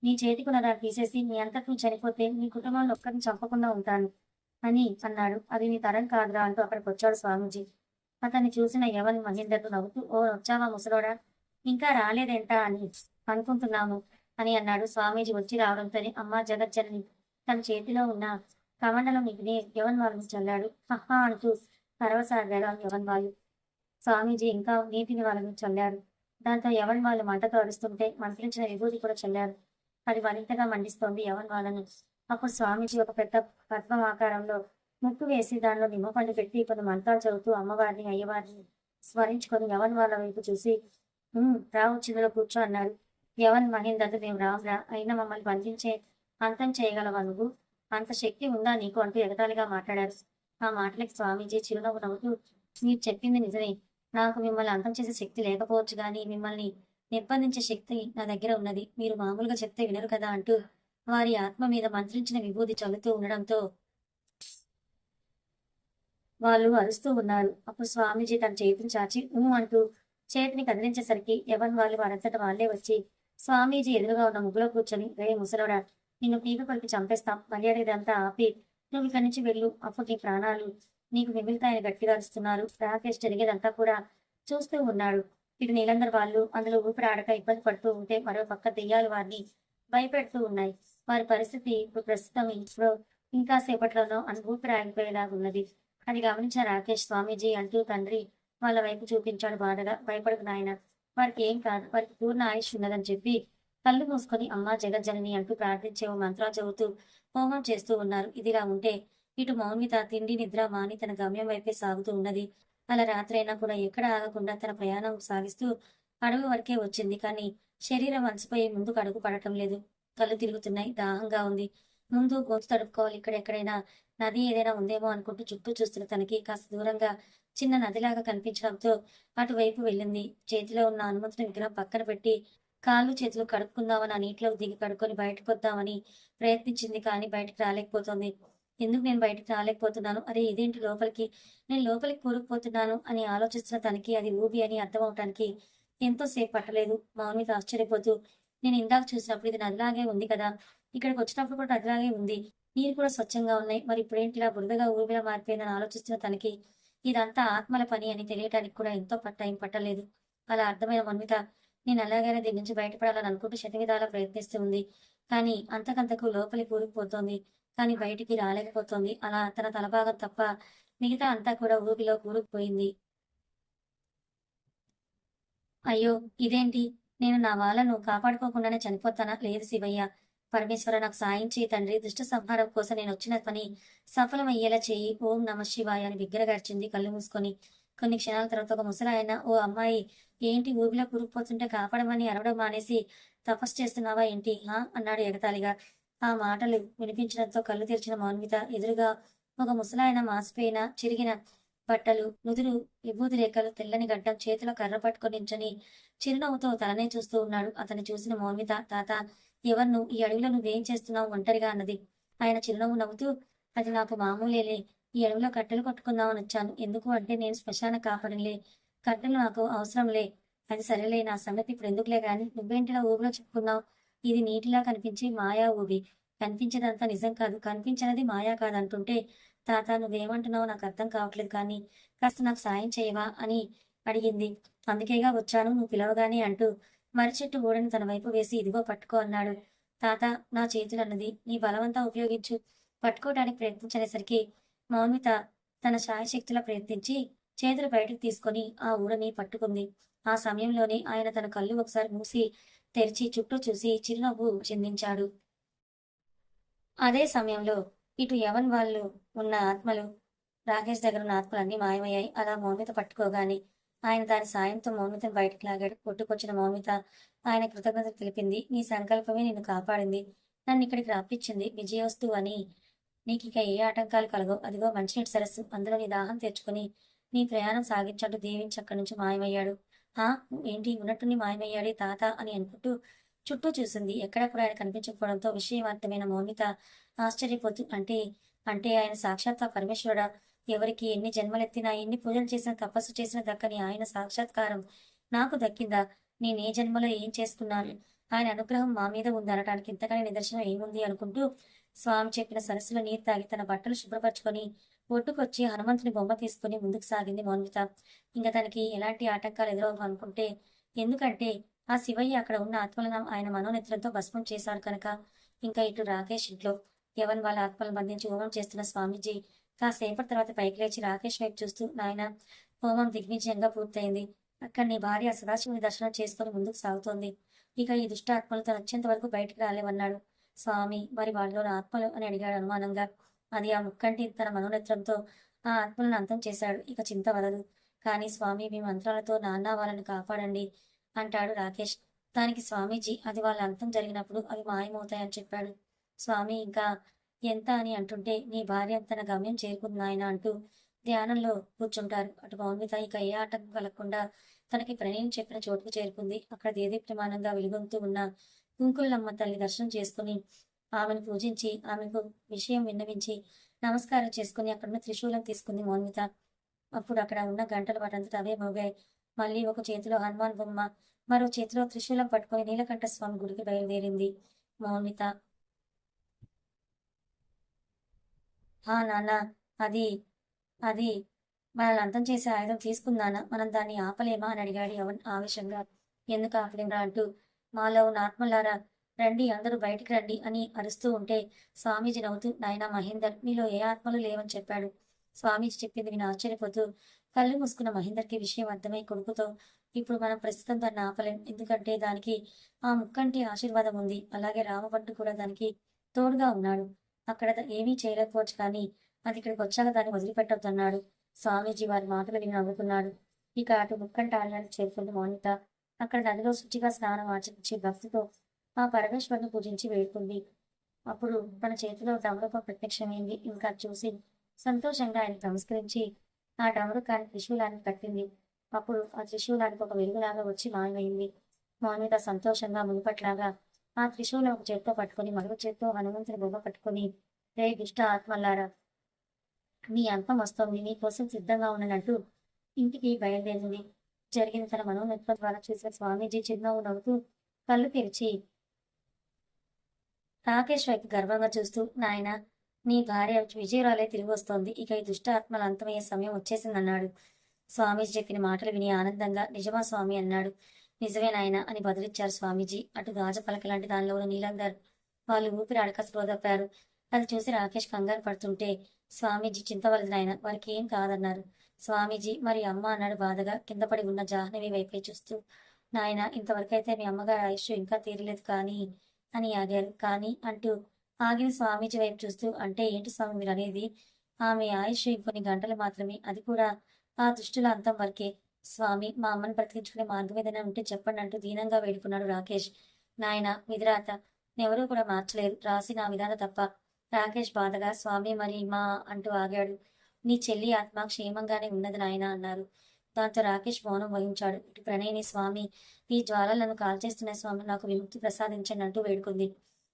S1: నీ చేతికున్న దాన్ని తీసేసి నీ అంతకు నువ్వు చనిపోతే నీ కుటుంబంలో ఒక్కరిని చంపకుండా ఉంటాను అని అన్నాడు. అది నీ తరం కాదురా అంటూ అక్కడికొచ్చాడు స్వామీజీ. అతన్ని చూసిన యవన్ మహేందర్‌తో నవ్వుతూ, "ఓ వచ్చావా ముసలోడా? ఇంకా రాలేదేంటా అని అనుకుంటున్నాము" అని అన్నాడు. స్వామీజీ వచ్చి రావడంతోనే అమ్మా జగజ్జనని తన చేతిలో ఉన్న కమండలం నీటిని యవన్ వాళ్ళ మీద చల్లాడు. హహా అంటూ పరవసాగాడు ఆ యవన్ వాళ్ళు. స్వామీజీ ఇంకా నీటిని వాళ్ళ మీద చల్లారు. దాంతో యవన్ వాళ్ళు మంటతో అరుస్తుంటే మంత్రించిన విభూతి కూడా చల్లారు. అది మరింతగా మండిస్తోంది యవన్ వాళ్ళను. అప్పుడు స్వామీజీ ఒక పెద్ద పద్మం ఆకారంలో ముక్కు వేసి దానిలో నిమ్మపండు పెట్టి కొన్ని మంత్రాలు చదువుతూ అమ్మవారిని అయ్యవారిని స్మరించుకొని యవన్ వాళ్ళ వైపు చూసి రావు చిన్నలో కూర్చో అన్నాడు. యవన్ మహేందర్‌తో మేము రాంరా, అయినా మమ్మల్ని బంధించే అంతం చేయగలవా నువ్వు? అంత శక్తి ఉందా నీకు అంటూ ఎగతాళిగా మాట్లాడారు. ఆ మాటలకి స్వామీజీ చిరునవ్వు నవ్వుతూ మీరు చెప్పింది నిజమే. నాకు మిమ్మల్ని అంతం చేసే శక్తి లేకపోవచ్చు గానీ మిమ్మల్ని నిర్బంధించే శక్తి నా దగ్గర ఉన్నది. మీరు మామూలుగా చెప్తే వినరు కదా అంటూ వారి ఆత్మ మీద మంత్రించిన విభూది చల్లుతూ ఉండడంతో వాళ్ళు అరుస్తూ ఉన్నారు. అప్పుడు స్వామీజీ తన చేతిని చాచి అంటూ చేతిని కదిలించేసరికి యవన్ వాళ్ళు వారంతట వాళ్ళే వచ్చి స్వామీజీ ఎదురుగా ఉన్న ముగ్గులో కూర్చొని రే ముసలోడా నిన్ను పీక కొరికి చంపేస్తాం. మర్యాద ఇదంతా ఆపి నువ్వు ఇక్కడి నుంచి వెళ్ళు. అప్పుడు నీ ప్రాణాలు నీకు మిగులుతాయని గట్టిగా అరుస్తున్నారు. రాకేష్ జరిగేదంతా కూడా చూస్తూ ఉన్నాడు. ఇటు నీలందర్ వాళ్ళు అందులో ఊపిరాడక ఇబ్బంది పడుతూ ఉంటే మరో పక్క దెయ్యాలు వారిని భయపెడుతూ ఉన్నాయి. వారి పరిస్థితి ఇప్పుడు ఇంకా సేపట్లోనో ఊపిరి ఆగిపోయేలాగున్నది. అది గమనించిన రాకేష్ స్వామీజీ అంటూ తండ్రి వాళ్ళ వైపు చూపించాడు బాధగా. భయపడకు నాయన, వారికి ఏం కాదు, వారికి పూర్ణ ఆయుష్ ఉన్నదని చెప్పి కళ్ళు మూసుకొని అమ్మా జగజ్జనని అంటూ ప్రార్థించే ఓ మంత్రాలు చదువుతూ హోమం చేస్తూ ఉన్నారు. ఇదిలా ఉంటే ఇటు మౌనిత తిండి నిద్ర మాని తన గమ్యం వైపే సాగుతూ ఉన్నది. అలా రాత్రైనా కూడా ఎక్కడ ఆగకుండా తన ప్రయాణం సాగిస్తూ అడవి వరకే వచ్చింది. కానీ శరీరం అలసిపోయి ముందుకు అడుగు పడటం లేదు. కళ్ళు తిరుగుతున్నాయి, దాహంగా ఉంది. ముందు గొంతు తడుపుకోవాలి, ఇక్కడెక్కడైనా నది ఏదైనా ఉందేమో అనుకుంటూ చుట్టూ చూస్తున్న తనకి కాస్త దూరంగా చిన్న నదిలాగా కనిపించడంతో అటువైపు వెళ్ళింది. చేతిలో ఉన్న హనుమంతుని విగ్రహం పక్కన పెట్టి కాళ్ళు చేతులు కడుక్కుందామని ఆ నీటిలోకి దిగి కడుక్కొని బయటకు వద్దామని ప్రయత్నించింది. కానీ బయటకు రాలేకపోతుంది. ఎందుకు నేను బయటకు రాలేకపోతున్నాను, అరే ఇదేంటి లోపలికి నేను లోపలికి కూరుకుపోతున్నాను అని ఆలోచిస్తున్న తనకి అది ఊబి అని అర్థం అవటానికి ఎంతో సేపు పట్టలేదు. మౌనిత ఆశ్చర్యపోతూ నేను ఇందాక చూసినప్పుడు ఇది నదిలాగే ఉంది కదా, ఇక్కడికి వచ్చినప్పుడు కూడా నదిలాగే ఉంది, నీరు కూడా స్వచ్ఛంగా ఉన్నాయి, మరి ఇప్పుడేంటి ఇలా బురదగా ఊబిలా మారిపోయిందని ఆలోచిస్తున్న తనకి ఇదంతా ఆత్మల పని అని తెలియటానికి కూడా ఎంతో టైం పట్టలేదు. అలా అర్థమైన మన్విత నేను ఎలాగైనా దీని నుంచి బయటపడాలని అనుకుంటూ శతవిధాలా ప్రయత్నిస్తూ ఉంది. కానీ అంతకంతకు లోపలి కూరుకుపోతోంది. కానీ బయటికి రాలేకపోతోంది. అలా తన తలభాగం తప్ప మిగతా అంతా కూడా ఊబిలో కూరుకుపోయింది. అయ్యో! ఇదేంటి? నేను నా వాళ్ళను కాపాడుకోకుండానే చనిపోతానా? లేదు శివయ్య! పరమేశ్వర నాకు సాయం చెయ్యి తండ్రి. దుష్ట సంహారం కోసం నేనొచ్చిన పని సఫలమయ్యేలా చెయ్యి. ఓం నమః శివాయ అని బిగ్గరగా కళ్ళు మూసుకొని. కొన్ని క్షణాల తర్వాత ఒక ముసలాయన, ఓ అమ్మాయి, ఏంటి ఊబిలో కూరుకుపోతుంటే కాపాడమని అరవడం మానేసి తపస్సు చేస్తున్నావా ఏంటి? అన్నాడు ఎగతాళిగా. ఆ మాటలు వినిపించడంతో కళ్ళు తెరిచిన మౌన్విత ఎదురుగా ఒక ముసలాయన మాసిపోయిన, చిరిగిన బట్టలు, నుదురు విభూతి రేఖలు, తెల్లని గడ్డం, చేతిలో కర్ర పట్టుకొని నించొని చిరునవ్వుతో తలనే చూస్తూ ఉన్నాడు. అతన్ని చూసిన మౌన్విత, తాత ఎవరు ఈ అడవిలో నువ్వేం చేస్తున్నావు ఒంటరిగా అన్నది. ఆయన చిరునవ్వు నవ్వుతూ, అది నాకు మామూలేలే, ఈ అడవిలో కట్టెలు కొట్టుకుందామని వచ్చాను. ఎందుకు అంటే నేను శ్మశాన కాపరిలే, కట్టెలు నాకు అవసరంలే. అది సరేలే, నా సంగతి ఇప్పుడు ఎందుకులే గాని నువ్వేంటిలా ఊబిలో చెప్పుకున్నావు? ఇది నీటిలా కనిపించి మాయా ఊబి, కనిపించేదంతా నిజం కాదు, కనిపించినది మాయా కాదంటుంటే తాత నువ్వేమంటున్నావో నాకు అర్థం కావట్లేదు, కానీ కాస్త నాకు సాయం చేయవా అని అడిగింది. అందుకేగా వచ్చాను నువ్వు పిలవగానే అంటూ మర్రిచెట్టు ఊడని తన వైపు వేసి ఇదిగో పట్టుకో అన్నాడు. తాత నా చేతులన్నది, నీ బలవంతా ఉపయోగించు. పట్టుకోవడానికి ప్రయత్నించేసరికి మౌనిత తన శాయశక్తిలో ప్రయత్నించి చేతులు బయటకు తీసుకొని ఆ ఊడని పట్టుకుంది. ఆ సమయంలోనే ఆయన తన కళ్ళు ఒకసారి మూసి తెరిచి చుట్టూ చూసి చిరునవ్వు చిందించాడు. అదే సమయంలో ఇటు యవన్ వాళ్ళు ఉన్న ఆత్మలు, రాకేష్ దగ్గర ఉన్న ఆత్మలన్నీ మాయమయ్యాయి. అలా మౌనిత పట్టుకోగానే ఆయన దాని సాయంతో మౌనితను బయటకు లాగాడు. కొట్టుకొచ్చిన మౌనిత ఆయన కృతజ్ఞతలు తెలిపింది. నీ సంకల్పమే నిన్ను కాపాడింది, నన్ను ఇక్కడికి రప్పించింది. విజయోస్తు అని నీకిక ఏ ఆటంకాలు కలగవు. అదిగో మంచినీటి సరస్సు, అందులో నీ దాహం తెచ్చుకుని నీ ప్రయాణం సాగించట్టు దీవించి అక్కడి నుంచి మాయమయ్యాడు. ఏంటి ఉన్నట్టుండి మాయమయ్యాడే తాత అని అనుకుంటూ చుట్టూ చూసింది. ఎక్కడా కూడా ఆయన కనిపించకపోవడంతో విషయవంతమైన మౌనిత ఆశ్చర్యపోతూ, అంటే అంటే ఆయన సాక్షాత్ ఆ పరమేశ్వరుడా? ఎవరికి ఎన్ని జన్మలెత్తినా, ఎన్ని పూజలు చేసినా, తపస్సు చేసినా దక్కని ఆయన సాక్షాత్కారం నాకు దక్కిందా? నేనే జన్మలో ఏం చేసుకున్నాను? ఆయన అనుగ్రహం మా మీద ఉందనటానికి ఇంతకన్నా నిదర్శనం ఏముంది అనుకుంటూ స్వామి చెప్పిన సరస్సులో నీరు తాగి తన బట్టలు శుభ్రపరచుకొని ఒడ్డుకొచ్చి హనుమంతుని బొమ్మ తీసుకుని ముందుకు సాగింది మౌనిత. ఇంకా తనకి ఎలాంటి ఆటంకాలు ఎదురవు అనుకుంటే, ఎందుకంటే ఆ శివయ్య అక్కడ ఉన్న ఆత్మలను ఆయన మనోనేత్రంతో భస్మం చేశాడు కనుక. ఇంకా ఇటు రాకేష్ ఇంట్లో యవన్ వాళ్ళ ఆత్మలను బంధించి హోమం చేస్తున్న స్వామీజీ కాసేపటి తర్వాత పైకి లేచి రాకేష్ వైపు చూస్తూ, నాయన, హోమం దిగ్విజయంగా పూర్తయింది. అక్కడ నీ భార్య సదాశివుని దర్శనం చేసుకుని ముందుకు సాగుతోంది. ఇక ఈ దుష్ట ఆత్మలు తను వచ్చేంత వరకు బయటికి రాలేవన్నాడు. స్వామి, మరి వాళ్ళలోని ఆత్మలు అని అడిగాడు అనుమానంగా. అది ఆ ముక్కంటి తన మనోనేత్రంతో ఆ ఆత్మలను అంతం చేశాడు. ఇక చింత వదదు. కానీ స్వామి, మీ మంత్రాలతో నాన్న వాళ్ళని కాపాడండి అంటాడు రాకేష్. దానికి స్వామీజీ, అది వాళ్ళ అంతం జరిగినప్పుడు అవి మాయమవుతాయని చెప్పాడు. స్వామి ఇంకా ఎంత అని అంటుంటే, నీ భార్య తన గమ్యం చేరుకుంది నాయన అంటూ ధ్యానంలో కూర్చుంటారు. అటు మౌన్మిత ఇక ఏ ఆటంకం కలగకుండా తనకి ప్రణయం చెప్పిన చోటుకు చేరుకుంది. అక్కడ దేదీప్యమానంగా వెలుగొందుతూ ఉన్న కుంకులమ్మ తల్లి దర్శనం చేసుకుని ఆమెను పూజించి ఆమెకు విషయం విన్నవించి నమస్కారం చేసుకుని అక్కడున్న త్రిశూలం తీసుకుంది మౌన్మిత. అప్పుడు అక్కడ ఉన్న గంటలు వాటంతట అవే మోగాయి. మళ్ళీ ఒక చేతిలో హనుమాన్ బొమ్మ, మరో చేతిలో త్రిశూలం పట్టుకుని నీలకంఠ స్వామి గుడికి బయలుదేరింది మౌన్మిత. నాన్న, అది అది మనల్ని అంతం చేసే ఆయుధం తీసుకుందానా? మనం దాన్ని ఆపలేమా అని అడిగాడు యవన్ ఆవేశంగా. ఎందుకు ఆపలేంరా అంటూ, మాలో ఉన్న ఆత్మలారా రండి, అందరూ బయటికి రండి అని అరుస్తూ ఉంటే స్వామీజీ నవ్వుతూ, నాయనా మహేందర్, మీలో ఏ ఆత్మలు లేవని చెప్పాడు. స్వామీజీ చెప్పింది విని ఆశ్చర్యపోతూ కళ్ళు మూసుకున్న మహేందర్కి విషయం అర్థమై కొడుకుతో, ఇప్పుడు మనం ప్రస్తుతం దాన్ని ఆపలేం. ఎందుకంటే దానికి ఆ ముక్కంటి ఆశీర్వాదం ఉంది. అలాగే రామభట్టు కూడా దానికి తోడుగా ఉన్నాడు. అక్కడ ఏమీ చేయలేకపోవచ్చు, కానీ అది ఇక్కడికి వచ్చాక దాన్ని వదిలిపెట్టొద్దన్నాడు. స్వామీజీ వారి మాటలు విని నవ్వుకున్నాడు. ఇక అటు ముక్కంటి ఆలయానికి చేరుకుంది మౌనిత. అక్కడ నదిలో శుచిగా స్నానం ఆచరించి భక్తితో ఆ పరమేశ్వరుని పూజించి వేడుకుంది. అప్పుడు తన చేతిలో డమరుకం ప్రత్యక్షమైంది. ఇంకా చూసి సంతోషంగా ఆయన నమస్కరించి ఆ డమరుకాన్ని త్రిశూలాన్ని కట్టింది. అప్పుడు ఆ త్రిశూలానికి ఒక వెలుగులాగా వచ్చి మాయమైంది. మౌనిత సంతోషంగా మునుపట్లాగా ఆ త్రిశూలం ఒక చేత్తో పట్టుకుని మరొక చేత్తో హనుమంతుని బొమ్మ పట్టుకుని, రే దుష్ట ఆత్మల్లారా, మీ అంతం వస్తోంది, మీకోసం సిద్ధంగా ఉన్నట్టు ఇంటికి బయలుదేరింది. జరిగిన తన మనోనేత్రం ద్వారా చూసిన స్వామీజీ చిరునవ్వు నవ్వుతూ కళ్ళు తెరిచి రాకేష్ వైపు గర్వంగా చూస్తూ, నాయన, నీ భార్య విజయరాలే తిరిగి వస్తోంది. ఇక ఈ దుష్ట ఆత్మల అంతమయ్యే సమయం వచ్చేసిందన్నాడు. స్వామీజీ చెప్పిన మాటలు విని ఆనందంగా, నిజమా స్వామి అన్నాడు. నిజమే నాయన అని బదులిచ్చారు స్వామీజీ. అటు గాజపలక లాంటి దానిలో ఉన్న నీలందర్ వాళ్ళు ఊపిరి అడక స్పృహతప్పారు. అది చూసి రాకేష్ కంగారు పడుతుంటే స్వామీజీ, చింతవలదు నాయన, వారికి ఏం కాదన్నారు. స్వామీజీ, మరి అమ్మ అన్నాడు బాధగా కింద పడి ఉన్న జాహ్నవి వైపే చూస్తూ. నాయన, ఇంతవరకైతే మీ అమ్మగారి ఆయుష్ ఇంకా తీరలేదు కానీ అని ఆగారు. కానీ అంటూ ఆగిన స్వామీజీ వైపు చూస్తూ, అంటే ఏంటి స్వామి మీరు అనేది? ఆమె ఆయుష్ ఇంకొన్ని గంటలు మాత్రమే, అది కూడా ఆ దుష్టుల అంతం వరకే. స్వామి, మా అమ్మని బ్రతికించుకునే మార్గం ఏదైనా ఉంటే చెప్పండి అంటూ దీనంగా వేడుకున్నాడు రాకేష్. నాయన, విధిరాత ఎవరూ కూడా మార్చలేరు, రాసి నా విధాన తప్ప. రాకేష్ బాధగా, స్వామి మరి మా అంటూ ఆగాడు. నీ చెల్లి ఆత్మ క్షేమంగానే ఉన్నది నాయన అన్నారు. దాంతో రాకేష్ మౌనం వహించాడు. ఇటు ప్రణయిని, స్వామి, ఈ జ్వాలలు నన్ను కాల్చేస్తున్న స్వామి, నాకు విముక్తి ప్రసాదించండి అంటూ వేడుకుంది.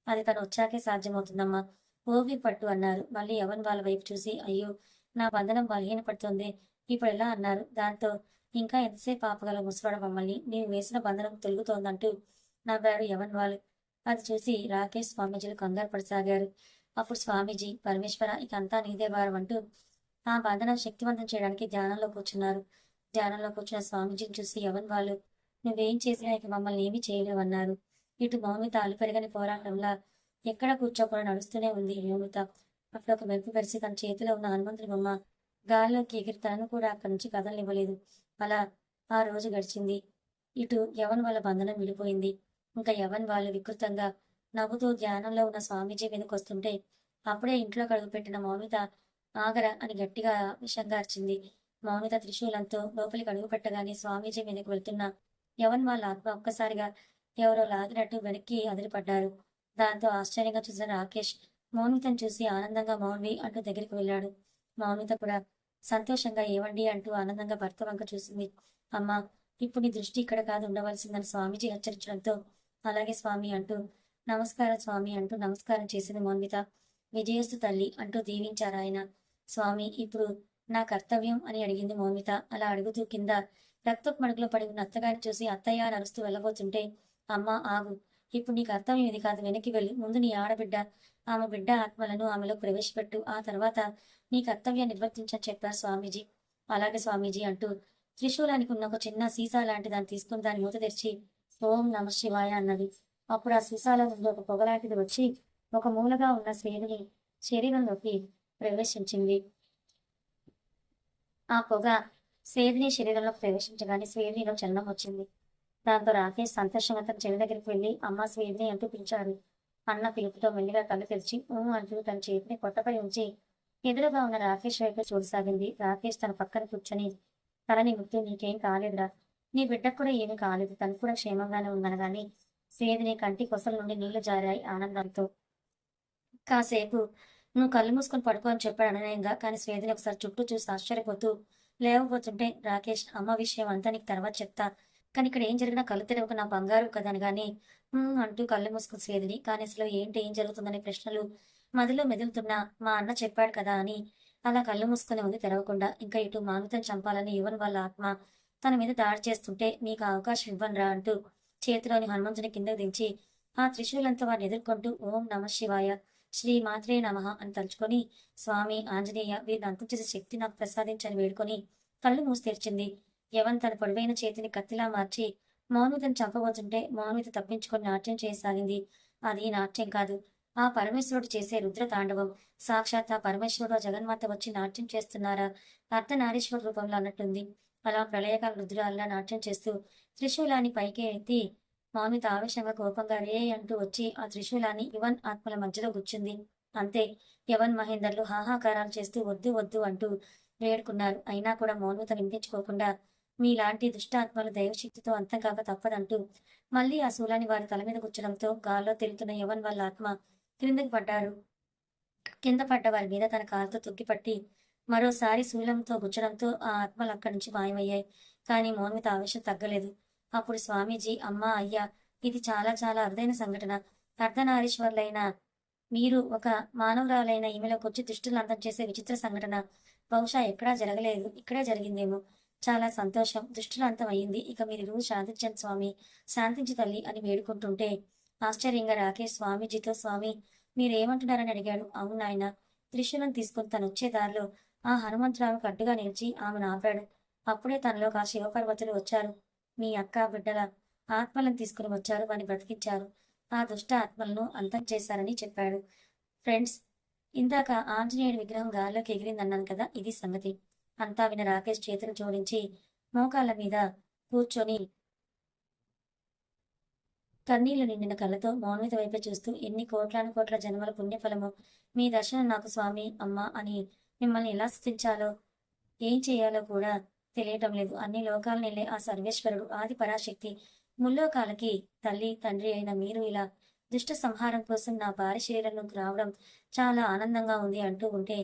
S1: అది తను వచ్చాకే సాధ్యమవుతుందమ్మా, ఓపిక పట్టు అన్నారు. మళ్ళీ యవన్ వాళ్ళ వైపు చూసి, అయ్యో, నా బంధనం బలహీనపడుతుంది, ఇప్పుడు ఎలా అన్నారు. దాంతో, ఇంకా ఎంతసేపు ఆపగల ముసలాడ మమ్మల్ని, నీవు వేసిన బంధనం తొలుగుతోందంటూ నవ్వాడు యవన్ వాళ్ళు. అది చూసి రాకేష్ స్వామీజీలు కంగారు పడసాగారు. అప్పుడు స్వామీజీ, పరమేశ్వర, ఇక అంతా నీదే భారం అంటూ ఆ బంధనం శక్తివంతం చేయడానికి ధ్యానంలో కూర్చున్నారు. ధ్యానంలో కూర్చున్న స్వామీజీని చూసి యవన్ వాళ్ళు, నువ్వేం చేసినా ఇక మమ్మల్ని ఏమీ చేయలేవన్నారు. ఇటు మౌమిత అలుపెరగని పోరాటంలా ఎక్కడ కూర్చోకుండా నడుస్తూనే ఉంది మౌమిత. అప్పుడు ఒక మెరుపు పరిచి తన చేతిలో ఉన్న హనుమంతుడి బొమ్మ గాల్లోకి ఎగిరి తనను కూడా అక్కడి నుంచి కదలనివ్వలేదు. అలా ఆ రోజు గడిచింది. ఇటు యవన్ వాళ్ళ బంధనం విడిపోయింది. ఇంకా యవన్ వాళ్ళు వికృతంగా నవ్వుతూ ధ్యానంలో ఉన్న స్వామీజీ మీదకి వస్తుంటే అప్పుడే ఇంట్లో కడుగుపెట్టిన మౌమిత ఆగర అని గట్టిగా విషంగా అరిచింది. మౌనిత త్రిశూలంతో లోపలికి అడుగు పెట్టగానే స్వామీజీ మీదకి వెళ్తున్న యవన్ వాళ్ళ ఆత్మ ఒక్కసారిగా ఎవరో లాగినట్టు వెనక్కి అదిరిపడ్డారు. దాంతో ఆశ్చర్యంగా చూసిన రాకేష్ మౌనితను చూసి ఆనందంగా మౌన్వి అంటూ దగ్గరికి వెళ్ళాడు. మౌనిత కూడా సంతోషంగా ఏవండి అంటూ ఆనందంగా భర్త వంక చూసింది. అమ్మా, ఇప్పుడు నీ దృష్టి ఇక్కడ కాదు ఉండవలసిందని స్వామీజీ హెచ్చరించడంతో, అలాగే స్వామి అంటూ, నమస్కారం స్వామి అంటూ నమస్కారం చేసింది మౌన్విత. విజయస్తు తల్లి అంటూ దీవించారాయన. స్వామి, ఇప్పుడు నా కర్తవ్యం అని అడిగింది మౌమిత. అలా అడుగుతూ కింద రక్తపు మడుగులో పడి ఉన్న అత్తగారిని చూసి అత్తయ్య అని అరుస్తూ వెళ్ళబోతుంటే, అమ్మ ఆగు, ఇప్పుడు నీ కర్తవ్యం ఇది కాదు, వెనక్కి వెళ్ళి ముందు నీ ఆడబిడ్డ, ఆమె బిడ్డ ఆత్మలను ఆమెలో ప్రవేశపెట్టు, ఆ తర్వాత నీ కర్తవ్యాన్ని నిర్వర్తించని చెప్పారు స్వామీజీ. అలాగే స్వామీజీ అంటూ త్రిశూలానికి ఉన్న ఒక చిన్న సీసా లాంటి దాన్ని తీసుకుని దాని మూత తెరిచి ఓం నమ శివాయ అన్నది. అప్పుడు ఆ సీసాలో నుండి ఒక పొగలాంటిది వచ్చి ఒక మూలగా ఉన్న శ్రేణిని శరీరంలోకి ప్రవేశించింది. ఆ పొగ స్వేదిని శరీరంలో ప్రవేశించగానే స్వేదినిలో చలనం వచ్చింది. దాంతో రాకేష్ సంతోషంగా తన చెవి దగ్గరికి వెళ్లి అమ్మ స్వేదిని అంటూ పిలిచాడు. అన్న పిలుపుతో మెల్లిగా కళ్ళు తెరిచి అంటూ తన చేతిని పొట్టపై ఉంచి ఎదురుగా ఉన్న రాకేష్ వైపు చూడసాగింది. రాకేష్ తన పక్కన కూర్చొని తలని ముద్దు నీకేం కాలేదురా, నీ బిడ్డకు కూడా ఏమీ కాలేదు, తను కూడా క్షేమంగానే ఉందనగాని స్వేదిని కంటి కొసల నుండి నీళ్లు జారాయి ఆనందంతో. కాసేపు నువ్వు కళ్ళు మూసుకొని పడుకో అని చెప్పాడు అననయంగా. కానీ స్వేదిని ఒకసారి చుట్టూ చూసి ఆశ్చర్యపోతూ లేవబోతుంటే రాకేష్ అమ్మ విషయం అంతా నీకు తర్వాత చెప్తా, కానీ ఇక్కడ ఏం జరిగినా కళ్ళు తెరవక నా బంగారు కదా అని గాని అంటూ కళ్ళు మూసుకుని స్వేదిని. కానీ అసలు ఏంటి ఏం జరుగుతుందనే ప్రశ్నలు మదిలో మెదులుతున్నా మా అన్న చెప్పాడు కదా అని అలా కళ్ళు మూసుకుని ఉంది తెరవకుండా. ఇంకా ఇటు మానుతని చంపాలని యువన్ వాళ్ళ ఆత్మ తన మీద దాడి చేస్తుంటే నీకు అవకాశం ఇవ్వనురా అంటూ చేతిలోని హనుమంతుని కిందకు దించి ఆ త్రిశూలంతో వాడిని ఎదుర్కొంటూ ఓం నమ శివాయ శ్రీ మాత్రే నమః అని తలుచుకొని స్వామి ఆంజనేయ వీరిని అంతం చేసే శక్తి నాకు ప్రసాదించని వేడుకొని కళ్ళు మూసి తెరిచింది. యవన్ తన పొడవైన చేతిని కత్తిలా మార్చి మౌన్వితను చంపబోతుంటే మౌన్విత తప్పించుకొని నాట్యం చేయసాగింది. అది నాట్యం కాదు, ఆ పరమేశ్వరుడు చేసే రుద్ర తాండవం. సాక్షాత్ ఆ పరమేశ్వరుడు జగన్మాత వచ్చి నాట్యం చేస్తున్నారా అర్ధనారీశ్వర రూపంలో అన్నట్టుంది. అలా ప్రళయకాల రుద్రాల్లా నాట్యం చేస్తూ త్రిశూలాన్ని పైకి ఎత్తి మౌనిత ఆవేశంగా కోపంగా రే అంటూ వచ్చి ఆ త్రిశూలాన్ని యువన్ ఆత్మల మధ్యలో గుచ్చింది. అంతే, యవన్ మహేందర్లు హాహాకారాలు చేస్తూ వద్దు వద్దు అంటూ వేడుకున్నారు. అయినా కూడా మౌనత వినిపించుకోకుండా మీలాంటి దుష్టాత్మలు దైవశక్తితో అంతం కాక తప్పదంటూ మళ్లీ ఆ శూలాన్ని వారి తల మీద గుచ్చడంతో గాల్లో తెలుతున్న యవన్ వాళ్ళ ఆత్మ క్రిందకి పడ్డారు. కింద పడ్డ వారి మీద తన కాలుతో తొక్కిపట్టి మరోసారి శూలంతో గుచ్చడంతో ఆ ఆత్మలు అక్కడి నుంచి మాయమయ్యాయి. కానీ మౌన్విత ఆవేశం తగ్గలేదు. అప్పుడు స్వామీజీ అమ్మా అయ్యా, ఇది చాలా చాలా అరుదైన సంఘటన. అర్ధనారీశ్వర్లైన మీరు ఒక మానవురాలైన ఈమెలోకొచ్చి దుష్టులు అంతం చేసే విచిత్ర సంఘటన బహుశా ఎక్కడా జరగలేదు, ఇక్కడే జరిగిందేమో. చాలా సంతోషం, దుష్టుల అంతం అయ్యింది. ఇక మీరు రోజు శాంతించండి స్వామి, శాంతించి తల్లి అని వేడుకుంటుంటే ఆశ్చర్యంగా రాకేష్ స్వామీజీతో స్వామి మీరేమంటున్నారని అడిగాడు. అవును నాయన, త్రిశూలం తీసుకుని తను వచ్చే దారిలో ఆ హనుమంతరావు కట్టుగా నిలిచి ఆమెను ఆపాడు. అప్పుడే తనలోకి ఆ శివపార్వతులు వచ్చారు. మీ అక్క బిడ్డల ఆత్మలను తీసుకుని వచ్చారు, వారిని బ్రతికించారు, ఆ దుష్ట ఆత్మలను అంతం చేశారని చెప్పాడు. ఫ్రెండ్స్, ఇందాక ఆంజనేయుడి విగ్రహం గాల్లోకి ఎగిరిందన్నాను కదా, ఇది సంగతి. అంతా విన రాకేష్ చేతులు జోడించి మోకాళ్ళ మీద కూర్చొని కన్నీళ్లు నిండిన కళ్ళతో మౌన్విత వైపే చూస్తూ ఎన్ని కోట్లాను కోట్ల జన్మల పుణ్యఫలమో మీ దర్శనం నాకు స్వామి అమ్మ అని మిమ్మల్ని ఎలా స్థుతించాలో ఏం చేయాలో కూడా తెలియటం లేదు. అన్ని లోకాలు నిలే ఆ సర్వేశ్వరుడు ఆది పరాశక్తి ముల్లోకాలకి తల్లి తండ్రి అయిన మీరు ఇలా దుష్ట సంహారం కోసం నా భార్య శరీరంలోకి రావడం చాలా ఆనందంగా ఉంది అంటూ ఉంటే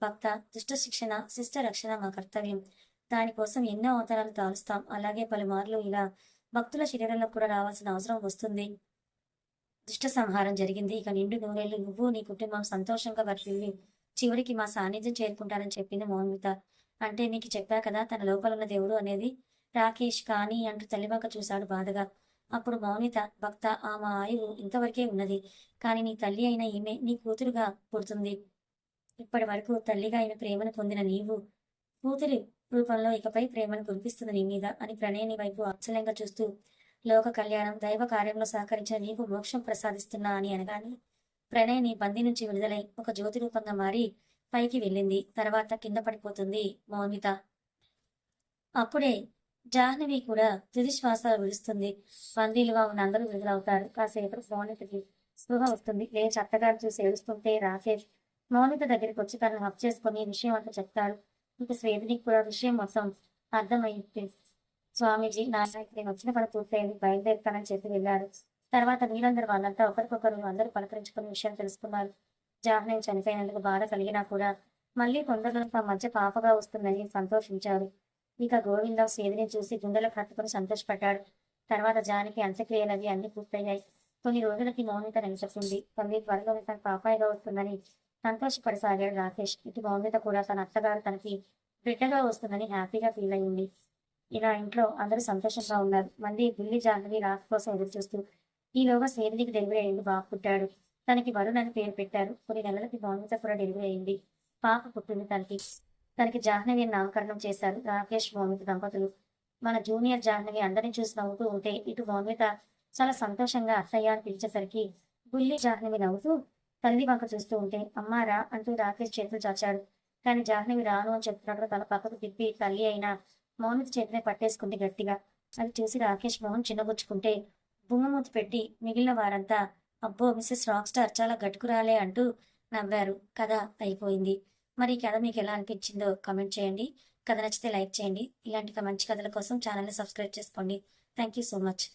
S1: భక్త దుష్ట శిక్షణ శిష్ట రక్షణ మా కర్తవ్యం. దానికోసం ఎన్నో అవతారాలు తాలుస్తాం. అలాగే పలుమార్లు ఇలా భక్తుల శరీరంలో కూడా రావాల్సిన అవసరం వస్తుంది. దుష్ట సంహారం జరిగింది. ఇక నిండు నూరేళ్లు నువ్వు నీ కుటుంబం సంతోషంగా వర్తిల్లి చివరికి మా సాన్నిధ్యం చేరుకుంటారని చెప్పింది మౌన్విత. అంటే నీకు చెప్పా కదా తన లోపల ఉన్న దేవుడు అనేది. రాకేష్ కానీ అంటూ తల్లివంక చూశాడు బాధగా. అప్పుడు మౌనిత భక్త ఆమె ఆయువు ఇంతవరకే ఉన్నది, కానీ నీ తల్లి అయిన ఈమె నీ కూతురుగా పుడుతుంది. ఇప్పటి వరకు తల్లిగా ఈమె ప్రేమను పొందిన నీవు కూతురి రూపంలో ఇకపై ప్రేమను కురిపిస్తుంది నీ మీద అని ప్రణయని వైపు ఆశ్చర్యంగా చూస్తూ లోక కళ్యాణం దైవ కార్యంలో సహకరించిన నీకు మోక్షం ప్రసాదిస్తున్నా అని అనగానే ప్రణయని బందీ నుంచి విడుదలై ఒక జ్యోతి రూపంగా మారి పైకి వెళ్ళింది. తర్వాత కింద పడిపోతుంది మౌనిత. అప్పుడే జాహ్నవి కూడా తుది శ్వాసాలు విడుస్తుంది. బందీలుగా ఉన్న అందరూ విడుదలవుతారు. కాసేపు మౌనితకి స్పృహ వస్తుంది. లేచి అత్తగారు చూసి ఏడుస్తుంటే రాకేష్ మౌనిత దగ్గరికి వచ్చి తనను హక్ చేసుకుని విషయం అంతా చెప్తాడు. ఇక స్వేదినికి కూడా విషయం మొత్తం అర్థమైంది. స్వామీజీ నాయనకి నేను వచ్చిన పని పూర్తయింది, బయలుదేరుతానని చెప్పి వెళ్ళారు. తర్వాత వీళ్ళందరూ వాళ్ళంతా ఒకరికొకరు అందరూ పలకరించుకుని విషయం తెలుసుకున్నారు. జాహ్నవి చనిపోయినందుకు బాధ కలిగినా కూడా మళ్ళీ కొందరు తమ మధ్య పాపగా వస్తుందని సంతోషించారు. ఇక గోవిందరావు స్వేదిని చూసి గుండెలకు హత్తుకుని సంతోషపడ్డాడు. తర్వాత జానికి అంత్యక్రియలవి అన్ని పూర్తయ్యాయి. కొన్ని రోజులకి మౌనిత నిలిచెప్పింది. తల్లి త్వరలో తన పాపాయిగా వస్తుందని సంతోషపడసాగాడు రాకేష్. ఇటు మౌనిత కూడా తన అత్తగారు తనకి బిడ్డగా వస్తుందని హ్యాపీగా ఫీల్ అయ్యింది. ఇలా ఇంట్లో అందరూ సంతోషంగా ఉన్నారు. మళ్ళీ బుల్లి జాహ్నవి రాక కోసం ఎదురు చూస్తూ ఈలోగా శ్రీనిధికి డెలివరీ అయింది, బాబు పుట్టాడు. తనకి వరుణ్ అని పేరు పెట్టారు. కొన్ని నెలలకి మౌనిత కూడా డెలివరీ అయింది. పాప పుట్టింది తనకి జాహ్నవి అని నామకరణం చేశారు రాకేష్ మౌనిత దంపతులు. మన జూనియర్ జాహ్నవి అందరిని చూసి నవ్వుతూ ఉంటే ఇటు మౌనిత చాలా సంతోషంగా అత్తయ్య అని పిలిచేసరికి బుల్లి జాహ్నవి నవ్వుతూ తల్లి వంక చూస్తూ ఉంటే అమ్మారా అంటూ రాకేష్ చేతులు చాచాడు. కానీ జాహ్నవి రాను అని చెప్తున్నప్పుడు తన పక్కకు తిప్పి తల్లి అయినా మౌనిత చేతిని పట్టేసుకుంది గట్టిగా. అది చూసి రాకేష్ మోహన్ చిన్నబుచ్చుకుంటే బుమ్మమూతి పెట్టి మిగిలిన వారంతా అబ్బో మిస్సెస్ రాక్ స్టార్ చాలా గట్టుకురాలే అంటూ నవ్వారు. కథ అయిపోయింది. మరి ఈ కథ మీకు ఎలా అనిపించిందో కామెంట్ చేయండి. కథ నచ్చితే లైక్ చేయండి. ఇలాంటి మంచి కథల కోసం ఛానల్ని సబ్స్క్రైబ్ చేసుకోండి. Thank you so much.